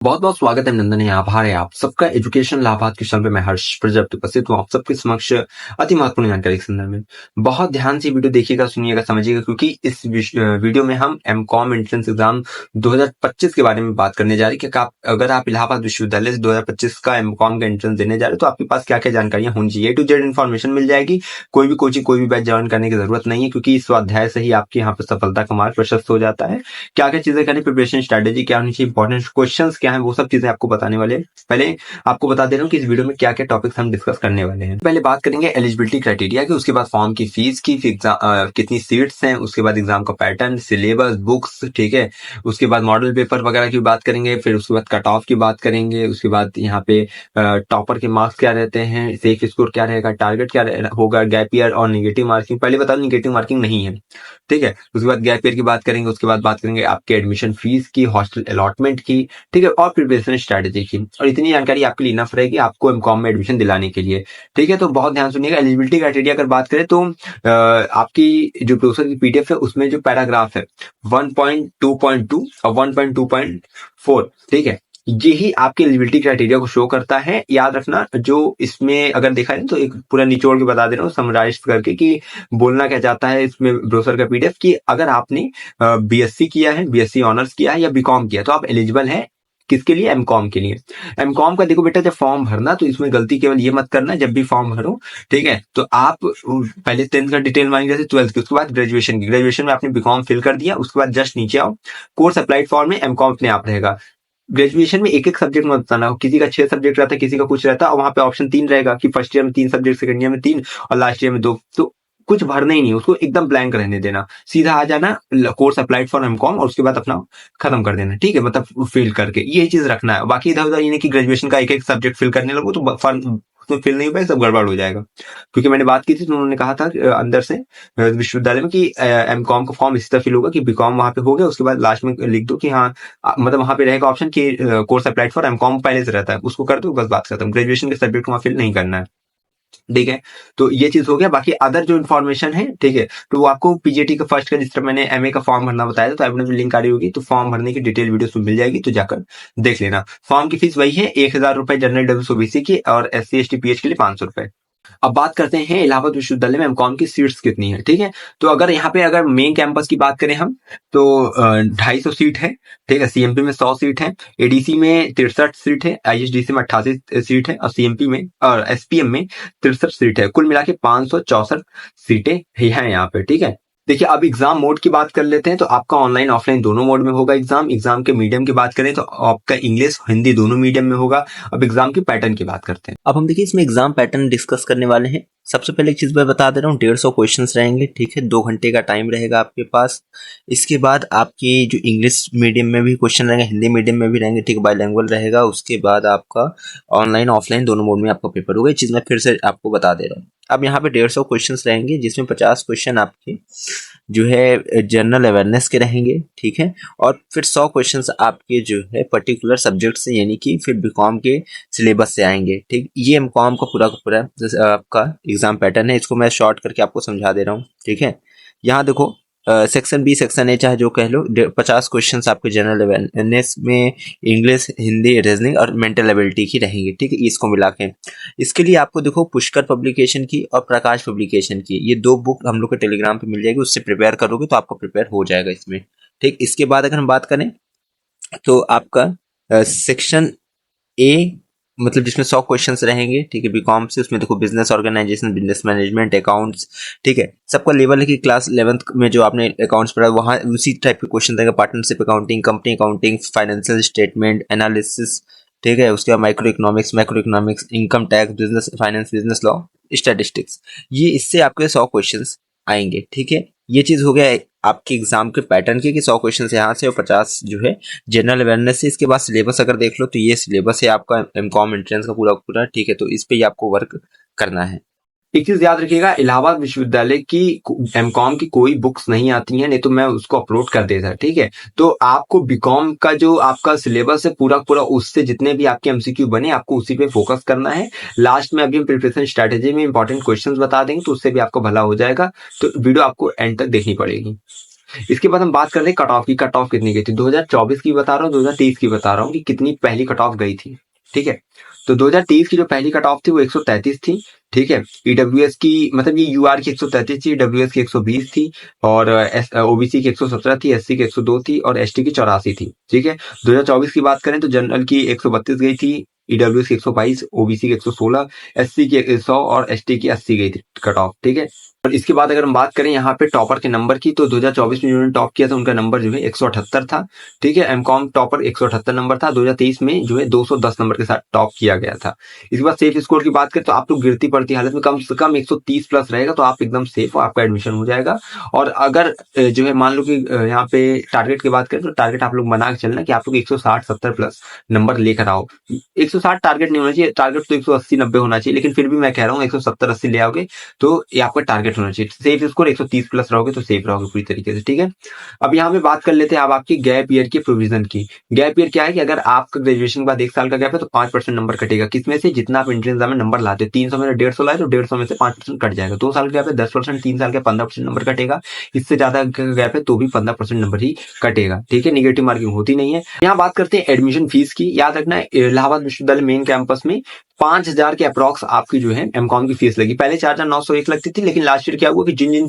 बहुत बहुत स्वागत है नंदन, आभार है आप सबका एजुकेशन लाभार्थ के चैनल पे। मैं हर्ष प्रजापति उपस्थित हूँ आप सबके समक्ष अति महत्वपूर्ण जानकारी के संदर्भ में। बहुत ध्यान से वीडियो देखिएगा, सुनिएगा, समझिएगा, क्योंकि इस वीडियो में हम एमकॉम एंट्रेंस एग्जाम 2025 के बारे में बात करने जा रहे हैं कि अगर आप इलाहाबाद विश्वविद्यालय से 2025 का एमकॉम का एंट्रेंस देने जा रहे हो तो आपके पास क्या क्या जानकारियां होनी चाहिए। A to Z इन्फॉर्मेशन मिल जाएगी। कोई भी कोचिंग, कोई भी बैच ज्वाइन करने की जरूरत नहीं है, क्योंकि इस स्वाध्याय से ही आपके यहाँ पर सफलता का मार्ग प्रशस्त हो जाता है। क्या क्या चीजें करनी, प्रिपरेशन स्ट्रेटेजी क्या होनी चाहिए, इंपॉर्टेंट क्वेश्चंस क्या है, वो सब चीजें आपको बताने वाले हैं। पहले आपको बता दे रहा हूँ कि इस वीडियो में क्या क्या टॉपिक्स हम डिस्कस करने वाले हैं। पहले बात करेंगे एलिजिबिलिटी क्राइटेरिया की, उसके बाद फॉर्म की फीस की, कितनी सीट्स हैं, उसके बाद एग्जाम का पैटर्न, सिलेबस, बुक्स, ठीक है। उसके बाद मॉडल पेपर वगैरह की बात करेंगे, फिर उसके बाद कट ऑफ की बात करेंगे, उसके बाद यहाँ पे टॉपर के मार्क्स क्या रहते हैं, सेफ स्कोर क्या रहेगा, टारगेट क्या होगा, गैप ईयर और निगेटिव मार्किंग। पहले बता दो निगेटिव मार्किंग नहीं है, ठीक है। उसके बाद गैप ईयर की बात करेंगे, उसके बाद बात करेंगे आपके एडमिशन फीस की, हॉस्टल अलॉटमेंट की, ठीक है, और प्रिपरेशन स्ट्रेटेजी की। और इतनी जानकारी आपके लिए इनफ रहेगी आपको एमकॉम में एडमिशन दिलाने के लिए, ठीक है। तो बहुत ध्यान सुनिएगा। एलिजिबिलिटी क्राइटेरिया अगर बात करें तो आपकी जो प्रोफेसर की पीडीएफ है उसमें जो पैराग्राफ है 1.2.2 और 1.2.4, ठीक है, यही आपके एलिजिबिलिटी क्राइटेरिया को शो करता है। याद रखना, जो इसमें अगर देखा जाए तो एक पूरा निचोड़ के बता दे रहा हूँ समराइज करके कि बोलना क्या चाहता है इसमें ब्रोशर का पीडीएफ, कि अगर आपने बीएससी किया है, बीएससी ऑनर्स किया है या बीकॉम किया तो आप एलिजिबल हैं किसके लिए, एमकॉम के लिए। एमकॉम का देखो बेटा, जब फॉर्म भरना तो इसमें गलती केवल ये मत करना, जब भी फॉर्म भरो, ठीक है, तो आप पहले 10th का डिटेल मांगे, जैसे 12th की, उसके बाद ग्रेजुएशन की। ग्रेजुएशन में आपने बीकॉम फिल कर दिया, उसके बाद जस्ट नीचे आओ, कोर्स अप्लाइड फॉर्म में एमकॉम अपने आप रहेगा। ग्रेजुएशन में एक एक सब्जेक्ट मत बताना, किसी का 6 सब्जेक्ट रहता है, किसी का कुछ रहता है, और वहां पे ऑप्शन 3 रहेगा कि फर्स्ट ईयर में 3 सब्जेक्ट, सेकंड ईयर में 3 और लास्ट ईयर में 2। तो कुछ भरना ही नहीं, उसको एकदम ब्लैंक रहने देना, सीधा आ जाना कोर्स अप्लाइड फॉर एमकॉम और उसके बाद अपना खत्म कर देना, ठीक है, मतलब फिल करके ये चीज रखना है। बाकी इधर उधर ये नहीं कि ग्रेजुएशन का एक एक सब्जेक्ट फिल करने लगो तो उसमें फिल नहीं हो पाए, सब गड़बड़ हो जाएगा। क्योंकि मैंने बात की थी तो उन्होंने कहा था अंदर से विश्वविद्यालय में कि एमकॉम का फॉर्म इस तरह फिल होगा कि बीकॉम वहां पे हो गया, उसके बाद लास्ट में लिख दो कि हाँ, मतलब वहां पे रहेगा ऑप्शन कि कोर्स अप्लाइड फॉर एमकॉम पहले से रहता है, उसको कर दो, बस बात खत्म। ग्रेजुएशन के सब्जेक्ट वहां फिल नहीं करना है, ठीक है। तो ये चीज हो गया। बाकी अदर जो इन्फॉर्मेशन है, ठीक है, तो वो आपको पीजीटी का फर्स्ट का, जिस तरह मैंने एमए का फॉर्म भरना बताया था, तो आपने लिंक आ रही होगी, तो फॉर्म भरने की डिटेल वीडियो मिल जाएगी, तो जाकर देख लेना। फॉर्म की फीस वही है, 1000 रुपए जनरल डब्ल्यू ओबीसी की, और SC ST PH के लिए 500 रुपए। अब बात करते हैं इलाहाबाद विश्वविद्यालय में एमकॉम की सीट्स कितनी है, ठीक है। तो अगर यहाँ पे अगर मेन कैंपस की बात करें हम, तो 250 सीट है, ठीक है। सीएमपी में 100 सीट है, एडीसी में 63 सीट है, आईएसडीसी में 88 सीट है, और सीएमपी में और एसपीएम में 63 सीट है। कुल मिला के 564 सीटें हैं यहाँ पे, ठीक है। देखिए, अब एग्जाम मोड की बात कर लेते हैं, तो आपका ऑनलाइन ऑफलाइन दोनों मोड में होगा एग्जाम। एग्जाम के मीडियम की बात करें तो आपका इंग्लिश हिंदी दोनों मीडियम में होगा। अब एग्जाम की पैटर्न की बात करते हैं। अब हम देखिए इसमें एग्जाम पैटर्न डिस्कस करने वाले हैं। सबसे पहले एक चीज मैं बता दे रहा हूँ, 150 क्वेश्चंस रहेंगे, ठीक है, 2 घंटे का टाइम रहेगा आपके पास। इसके बाद आपकी जो इंग्लिश मीडियम में भी क्वेश्चन रहेंगे, हिंदी मीडियम में भी रहेंगे, ठीक, बाइलिंगुअल रहेगा। उसके बाद आपका ऑनलाइन ऑफलाइन दोनों मोड में आपका पेपर होगा। ये चीज मैं फिर से आपको बता दे रहा हूँ। अब यहाँ पे 150 क्वेश्चन रहेंगे, जिसमें 50 क्वेश्चन आपके जो है जनरल अवेयरनेस के रहेंगे, ठीक है, और फिर 100 क्वेश्चंस आपके जो है पर्टिकुलर सब्जेक्ट से, यानी कि फिर बीकॉम के सिलेबस से आएंगे, ठीक। ये एमकॉम का पूरा आपका एग्जाम पैटर्न है। इसको मैं शॉर्ट करके आपको समझा दे रहा हूँ, ठीक है। यहाँ देखो, सेक्शन बी, सेक्शन ए, चाहे जो कह लो, 50 क्वेश्चंस आपके जनरल अवेयरनेस में इंग्लिश, हिंदी, रीजनिंग और मेंटल एबिलिटी की रहेंगी, ठीक है, इसको मिला के। इसके लिए आपको देखो पुष्कर पब्लिकेशन की और प्रकाश पब्लिकेशन की, ये 2 बुक हम लोग के टेलीग्राम पे मिल जाएगी, उससे प्रिपेयर करोगे तो आपका प्रिपेयर हो जाएगा इसमें, ठीक। इसके बाद अगर हम बात करें तो आपका सेक्शन ए, मतलब जिसमें 100 क्वेश्चंस रहेंगे, ठीक है, बीकॉम से। उसमें देखो business organisation, business management, accounts, ठीक है, सबका लेवल है कि क्लास 11th में जो आपने अकाउंट्स पढ़ा वहाँ उसी टाइप के क्वेश्चन रहेंगे। Partnership accounting, company accounting, financial statement analysis, ठीक है, उसके बाद micro economics, income tax, business finance, business law, statistics, ये इससे आपके 100 क्वेश्चंस आएंगे, ठीक है। ये चीज हो गया आपके एग्जाम के पैटर्न की, कि 100 क्वेश्चन यहाँ से और 50 जो है जनरल अवेयरनेस से। इसके बाद सिलेबस अगर देख लो तो ये सिलेबस है आपका एमकॉम एंट्रेंस का पूरा, ठीक है, तो इस पे ही आपको वर्क करना है। एक चीज याद रखिएगा, इलाहाबाद विश्वविद्यालय की एमकॉम की कोई बुक्स नहीं आती हैं, नहीं तो मैं उसको अपलोड कर देता, ठीक है। तो आपको बीकॉम का जो आपका सिलेबस है पूरा उससे जितने भी आपके एमसीक्यू बने आपको उसी पे फोकस करना है। लास्ट में अभी हम प्रिपरेशन स्ट्रेटेजी में इंपॉर्टेंट क्वेश्चंस बता देंगे, तो उससे भी आपको भला हो जाएगा। तो वीडियो आपको एंड तक देखनी पड़ेगी। इसके बाद हम बात कर रहे हैं कट ऑफ की, कट ऑफ कितनी गई थी। 2024 की बता रहा हूँ, 2023 की बता रहा हूँ कि कितनी पहली कट ऑफ गई थी। ठीक है, तो 2023 की जो पहली कट ऑफ थी वो 133 थी। ठीक है, ईडब्ल्यूएस की मतलब ये यूआर की 133 थी, ईडब्ल्यूएस की 120 थी, और ओबीसी की 117 थी, एससी की 102 थी, और एसटी की 84 थी। ठीक है, 2024 की बात करें तो जनरल की 132 गई थी, ईडब्ल्यूएस की 122, ओबीसी की 116, एससी की 100 और एसटी की 80 गई थी कट ऑफ। ठीक है, और इसके बाद अगर हम बात करें यहाँ पे टॉपर के नंबर की, तो 2024 में जिन्होंने टॉप किया था उनका नंबर जो है 178 था। ठीक है, एमकॉम टॉपर 178 नंबर था। 2023 में जो है 210 नंबर के साथ टॉप किया गया था। इसके बाद सेफ स्कोर की बात करें तो आप लोग गिरती पड़ती हालत में कम से कम 130 प्लस रहेगा तो आप एकदम सेफ हो, आपका एडमिशन हो जाएगा। और अगर जो है मान लो कि यहाँ पे टारगेट की बात करें तो टारगेट आप लोग बना के चलना कि आप लोग 160-70 प्लस नंबर लेकर आओ। 160 टारगेट नहीं होना चाहिए, टारगेट तो 180-90 होना चाहिए, लेकिन फिर भी मैं कह रहा हूँ 170-80 ले आओगे तो ये आपका टारगेट होना चाहिए। सेफ स्कोर 130 प्लस रहोगे तो सेफ रहोगे पूरी तरीके से। ठीक है, अब यहाँ पे बात कर लेते हैं अब आपकी गैप ईयर की प्रोविजन की। गैप ईयर क्या है कि अगर आपका ग्रेजुएशन के बाद 1 साल का गैप है तो 5% नंबर कटेगा। किसमें से? जितना आप एंट्रेंस एग्जाम में नंबर लाते हो। 300 में 150 लाए तो 150 में से 5% कट जाएगा। 2 साल का गैप है 10%, 3 साल का 15% नंबर कटेगा। इससे ज्यादा गैप है तो भी 15% नंबर ही कटेगा। ठीक है, निगेटिव मार्किंग होती नहीं है। यहाँ बात करते हैं एडमिशन फीस की। याद रखना इलाहाबाद विश्वविद्यालय मेन कैंपस में 5,000 के अप्रॉक्स आपकी जो है एमकॉम की फीस लगी। पहले 4,901 लगती थी, लेकिन लास्ट ईयर क्या हुआ कि जिन जिन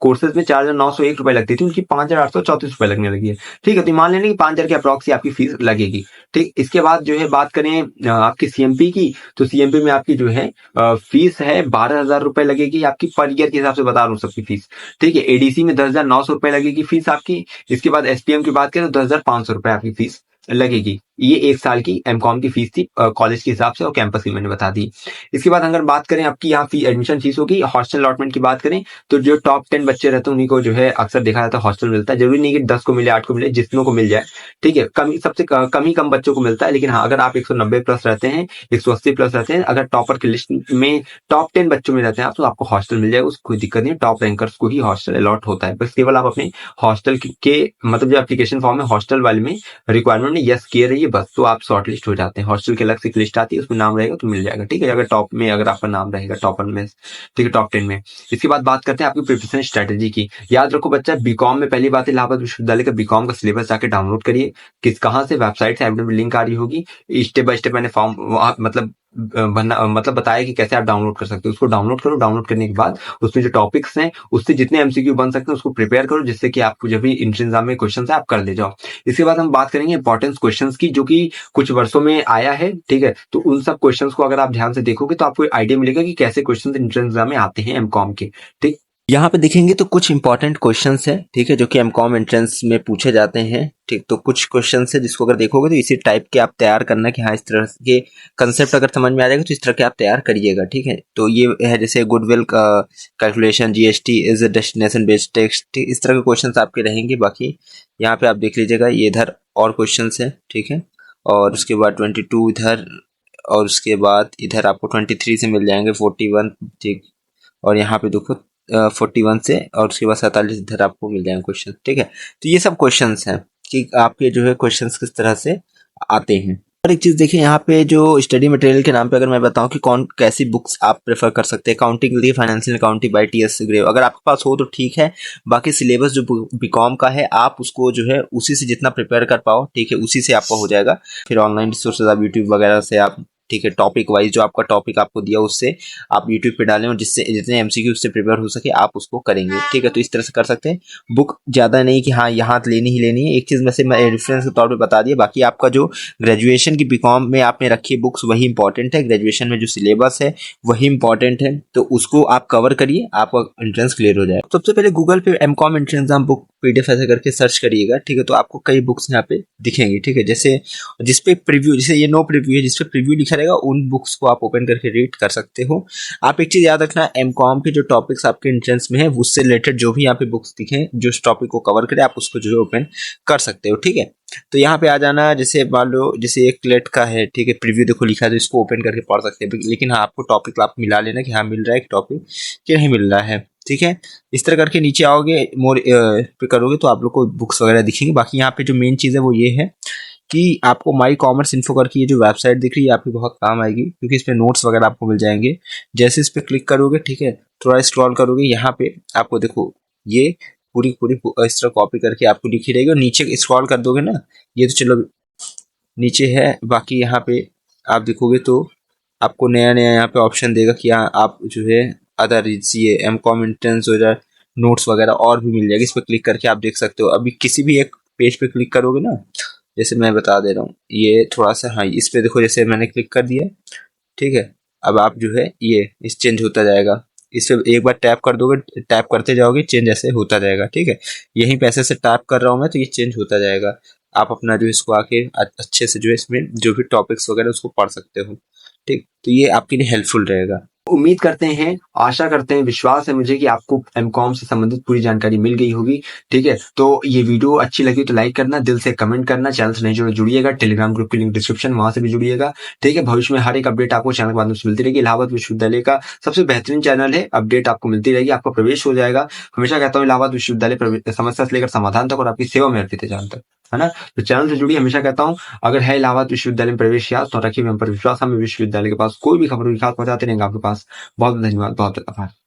कोर्सेज में 4,901 रुपए लगती थी उनकी 5,834 रुपए लगने लगी है। ठीक है, तो मान लेना कि 5,000 के अप्रॉक्स ही आपकी फीस लगेगी। ठीक, इसके बाद जो है बात करें आपकी सीएमपी की, तो सीएमपी में आपकी जो है फीस है 12,000 रुपए लगेगी आपकी पर ईयर के हिसाब से बता रहा हूँ सबकी फीस। ठीक है, एडीसी में 10,900 रुपए लगेगी फीस आपकी। इसके बाद एसपीएम की बात करें तो 10,500 रुपए आपकी फीस लगेगी। ये 1 साल की एमकॉम की फीस थी कॉलेज के हिसाब से, और कैंपस की मैंने बता दी। इसके बाद अगर बात करें आपकी यहाँ एडमिशन फीस होगी। हॉस्टल अलॉटमेंट की बात करें तो जो टॉप 10 बच्चे रहते हैं उन्हीं को जो है अक्सर देखा जाता है हॉस्टल मिलता है। जरूरी नहीं कि 10 को मिले, 8 को मिले, जितनों को मिल जाए। ठीक है, सबसे कम ही कम बच्चों को मिलता है, लेकिन हाँ अगर आप 190 प्लस रहते हैं, 180 प्लस रहते हैं, अगर टॉपर की लिस्ट में टॉप 10 बच्चों में रहते हैं आप, तो आपको हॉस्टल मिल जाएगा, उसको कोई दिक्कत नहीं है। टॉप रैंकर्स को ही हॉस्टल अलॉट होता है। बस केवल आप अपने हॉस्टल के मतलब जो एप्लीकेशन फॉर्म है हॉस्टल वाले में रिक्वायरमेंट में यस किए रहिए, बस तो आप शॉर्ट लिस्ट हो जाते हैं। हॉस्टल की अलग से एक लिस्ट आती है, उसमें नाम रहेगा तो मिल जाएगा। ठीक है, अगर टॉप में अगर आपका नाम रहेगा टॉपर में, ठीक है, टॉप 10 में। इसके बाद बात करते हैं आपकी प्रिपरेशन स्ट्रेटेजी की। याद रखो बच्चा, बीकॉम में पहली बात है इलाहाबाद विश्वविद्यालय का बीकॉम का सिलेबस जाके डाउनलोड करिए। कहाँ से? वेबसाइट से, लिंक आ रही होगी। स्टेप बाय स्टेप मैंने फॉर्म मतलब मतलब बताया कि कैसे आप डाउनलोड कर सकते हो। उसको डाउनलोड करो, डाउनलोड करने के बाद उसमें जो टॉपिक्स हैं उससे जितने एमसीक्यू बन सकते हैं उसको प्रिपेयर करो, जिससे कि आपको जब भी एंट्रेंस एग्जाम में क्वेश्चन है आप कर ले जाओ। इसके बाद हम बात करेंगे इंपॉर्टेंस क्वेश्चंस की, जो कि कुछ वर्षों में आया है। ठीक है, तो उन सब क्वेश्चंस को अगर आप ध्यान से देखोगे तो आपको आइडिया मिलेगा कि कैसे क्वेश्चंस एंट्रेंस एग्जाम में आते हैं एमकॉम के। ठीक, यहाँ पे देखेंगे तो कुछ इंपॉर्टेंट क्वेश्चंस हैं, ठीक है, जो कि एमकॉम एंट्रेंस में पूछे जाते हैं। ठीक, तो कुछ क्वेश्चंस है जिसको अगर देखोगे तो इसी टाइप के आप तैयार करना कि हाँ इस तरह के कंसेप्ट अगर समझ में आ जाएगा तो इस तरह के आप तैयार करिएगा। ठीक है, तो ये है जैसे goodwill calculation, GST is a destination based tax, इस तरह के क्वेश्चंस आपके रहेंगे। बाकी यहाँ पे आप देख लीजिएगा, ये इधर और क्वेश्चंस है। ठीक है, और उसके बाद 22 इधर, और उसके बाद इधर आपको 23 से मिल जाएंगे 41। ठीक, और यहाँ पे देखो 41 से, और उसके बाद 47 इधर आपको मिल जाएंगे क्वेश्चन। ठीक है, तो ये सब क्वेश्चंस हैं कि आपके जो है क्वेश्चंस किस तरह से आते हैं। और एक चीज देखिए, यहाँ पे जो स्टडी मटेरियल के नाम पे अगर मैं बताऊं कि कौन कैसी बुक्स आप प्रेफर कर सकते हैं, अकाउंटिंग के लिए financial accounting by TS Grewal, अगर आपके पास हो तो ठीक है। बाकी सिलेबस जो बीकॉम का है आप उसको जो है उसी से जितना प्रिपेयर कर पाओ, ठीक है, उसी से आपका हो जाएगा। फिर ऑनलाइन रिसोर्सेज आप यूट्यूब वगैरह से आप, ठीक है, टॉपिक वाइज जो आपका टॉपिक आपको दिया उससे आप यूट्यूब पे डालें, और जिससे जितने एमसीक्यू उससे प्रिपेयर हो सके आप उसको करेंगे। ठीक है, तो इस तरह से कर सकते हैं। बुक ज़्यादा नहीं कि हाँ यहाँ लेनी ही लेनी है, एक चीज़ में से मैं रेफरेंस के तौर पे बता दिया। बाकी आपका जो ग्रेजुएशन की बीकॉम में आपने रखी है बुक्स वही इंपॉर्टेंट है, ग्रेजुएशन में जो सिलेबस है वही इंपॉर्टेंट है, तो उसको आप कवर करिए, आपका एंट्रेंस क्लियर हो जाएगा। सबसे पहले गूगल पे MCom entrance exam book PDF ऐसे करके सर्च करिएगा। ठीक है, तो आपको कई बुक्स यहाँ पे दिखेंगी। ठीक है, जैसे जिसपे प्रीव्यू, जैसे ये नो प्रीव्यू है, जिसपे प्रीव्यू लिखा रहेगा उन बुक्स को आप ओपन करके रीड कर सकते हो। आप एक चीज याद रखना, एमकॉम के जो टॉपिक्स आपके एंट्रेंस में है उससे रिलेटेड जो भी यहाँ पे बुक्स दिखे जो इस टॉपिक को कवर करे आप उसको जो है ओपन कर सकते हो। ठीक है, तो यहाँ पे आ जाना, जैसे मान लो जैसे एक क्लेट का है, ठीक है, प्रीव्यू देखो लिखा है तो इसको ओपन करके पढ़ सकते हैं। लेकिन हाँ आपको टॉपिक आप मिला लेना कि हाँ मिल रहा है टॉपिक कि नहीं मिल रहा है। ठीक है, इस तरह करके नीचे आओगे मोर पे करोगे तो आप लोग को बुक्स वगैरह दिखेंगे। बाकी यहाँ पे जो मेन चीज़ है वो ये है कि आपको माई कॉमर्स इन्फो करके ये जो वेबसाइट दिख रही है आपकी बहुत काम आएगी, क्योंकि इस पे नोट्स वगैरह आपको मिल जाएंगे। जैसे इस पे क्लिक करोगे, ठीक है, थोड़ा स्क्रॉल करोगे, यहाँ पे आपको देखो ये पूरी पूरी इस तरह कॉपी करके आपको लिखी रहेगी, और नीचे स्क्रॉल कर दोगे ना, ये तो चलो नीचे है, बाकी यहाँ पे आप देखोगे तो आपको नया नया यहाँ पे ऑप्शन देगा कि यहाँ आप जो है अदर ये एमकॉम एंट्रेंस हो जाए, नोट्स वगैरह और भी मिल जाएगी। इस पर क्लिक करके आप देख सकते हो। अभी किसी भी एक पेज पे क्लिक करोगे ना, जैसे मैं बता दे रहा हूँ, ये थोड़ा सा, हाँ इस पे देखो, जैसे मैंने क्लिक कर दिया, ठीक है। अब आप जो है ये इस चेंज होता जाएगा, इस पे एक बार टैप कर दोगे, टैप करते जाओगे, चेंज ऐसे होता जाएगा, ठीक है। यहीं पे ऐसे से टैप कर रहा हूँ मैं, तो ये चेंज होता जाएगा। आप अपना जो इसको आके अच्छे से जो है इसमें जो भी टॉपिक्स वगैरह उसको पढ़ सकते हो, ठीक। तो ये आपके लिए हेल्पफुल रहेगा। उम्मीद करते हैं, आशा करते हैं, विश्वास है मुझे कि आपको एमकॉम से संबंधित पूरी जानकारी मिल गई होगी, ठीक है। तो ये वीडियो अच्छी लगी तो लाइक करना, दिल से कमेंट करना, चैनल से नहीं जुड़िएगा, टेलीग्राम ग्रुप की लिंक डिस्क्रिप्शन, वहां से भी जुड़िएगा, ठीक है। भविष्य में हर एक अपडेट आपको चैनल के माध्यम से मिलती रहेगी। इलाहाबाद विश्वविद्यालय का सबसे बेहतरीन चैनल है, अपडेट आपको मिलती रहेगी, आपका प्रवेश हो जाएगा। हमेशा कहता हूँ इलाहाबाद विश्वविद्यालय समस्या से लेकर समाधान तक और आपकी सेवा में अर्पित है जहां तक, है ना। तो चैनल से जुड़िए, हमेशा कहता हूँ अगर है इलाहाबाद विश्वविद्यालय में प्रवेश या तो रखिए हम पर विश्वास, हमें विश्वविद्यालय के पास कोई भी खबर हुई खास पहुंचाते रहेंगे आपके पास। बहुत धन्यवाद, बहुत आभार।